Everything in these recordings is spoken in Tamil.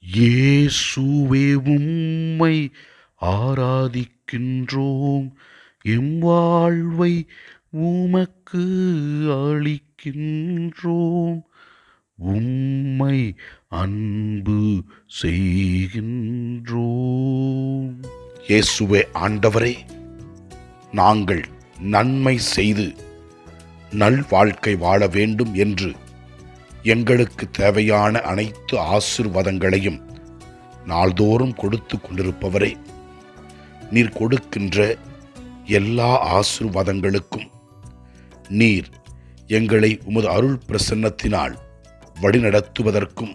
இயேசுவே உம்மை ஆராதிக்கின்றோம், எம் வாழ்வை உமக்கு அளிக்கின்றோம், உம்மை அன்பு செய்கின்றோம். இயேசுவே ஆண்டவரே, நாங்கள் நன்மை செய்து நல்வாழ்க்கை வாழ வேண்டும் என்று எங்களுக்கு தேவையான அனைத்து ஆசீர்வாதங்களையும் நாள்தோறும் கொடுத்து கொண்டிருப்பவரே, நீர் கொடுக்கின்ற எல்லா ஆசீர்வாதங்களுக்கும் நீர் எங்களை உமது அருள் பிரசன்னத்தினால் வழிநடத்துவதற்கும்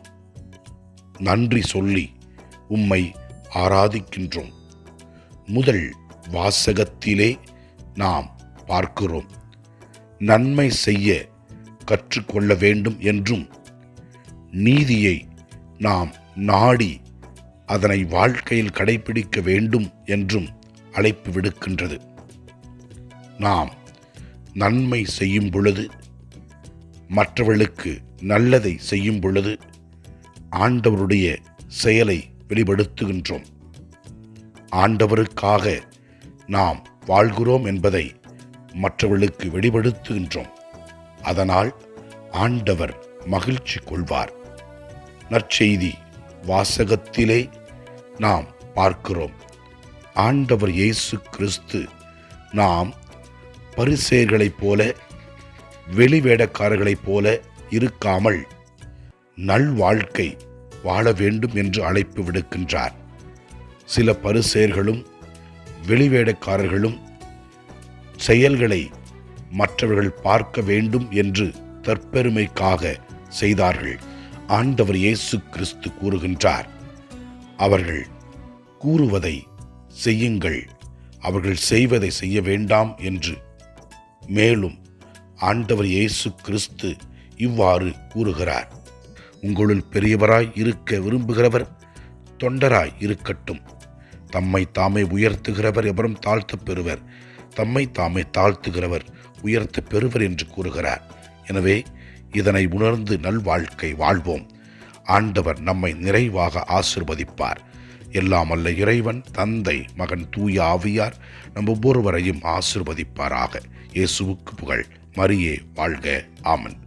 நன்றி சொல்லி உம்மை ஆராதிக்கின்றோம். முதல் வாசகத்திலே நாம் பார்க்கிறோம், நன்மை செய்ய கற்றுக்கொள்ள வேண்டும் என்றும் நீதியை நாம் நாடி அதனை வாழ்க்கையில் கடைபிடிக்க வேண்டும் என்றும் அழைப்பு விடுக்கின்றது. நாம் நன்மை செய்யும் பொழுது, மற்றவர்களுக்கு நல்லதை செய்யும் பொழுது ஆண்டவருடைய செயலை வெளிப்படுத்துகின்றோம். ஆண்டவருக்காக நாம் வாழ்கிறோம் என்பதை மற்றவர்களுக்கு வெளிப்படுத்துகின்றோம். அதனால் ஆண்டவர் மகிழ்ச்சி கொள்வார். நற்செய்தி வாசகத்திலே நாம் பார்க்கிறோம், ஆண்டவர் இயேசு கிறிஸ்து நாம் பரிசேயர்களைப் போல வெளிவேடக்காரர்களைப் போல இருக்காமல் நல்வாழ்க்கை வாழ வேண்டும் என்று அழைப்பு விடுக்கின்றார். சில பரிசேயர்களும் வெளிவேடக்காரர்களும் செயல்களை மற்றவர்கள் பார்க்க வேண்டும் என்று தற்பெருமைக்காக செய்தார்கள். ஆண்டவர் இயேசு கிறிஸ்து கூறுகின்றார், அவர்கள் கூறுவதை செய்யுங்கள், அவர்கள் செய்வதை செய்ய வேண்டாம் என்று. மேலும் ஆண்டவர் இயேசு கிறிஸ்து இவ்வாறு கூறுகிறார், உங்களுள் பெரியவராய் இருக்க விரும்புகிறவர் தொண்டராய் இருக்கட்டும். தம்மை தாமே உயர்த்துகிறவர் எவரும் தாழ்த்தப் பெறுவர், தம்மை தாமே தாழ்த்துகிறவர் உயர்த்த பெறுவர் என்று கூறுகிறார். எனவே இதனை உணர்ந்து நல்வாழ்க்கை வாழ்வோம். ஆண்டவர் நம்மை நிறைவாக ஆசீர்வதிப்பார். எல்லாம் அல்ல இறைவன், தந்தை, மகன், தூய ஆவியார் நம் ஒவ்வொருவரையும் ஆசீர்வதிப்பாராக. இயேசுவுக்கு புகழ். மரியே வாழ்க. ஆமென்.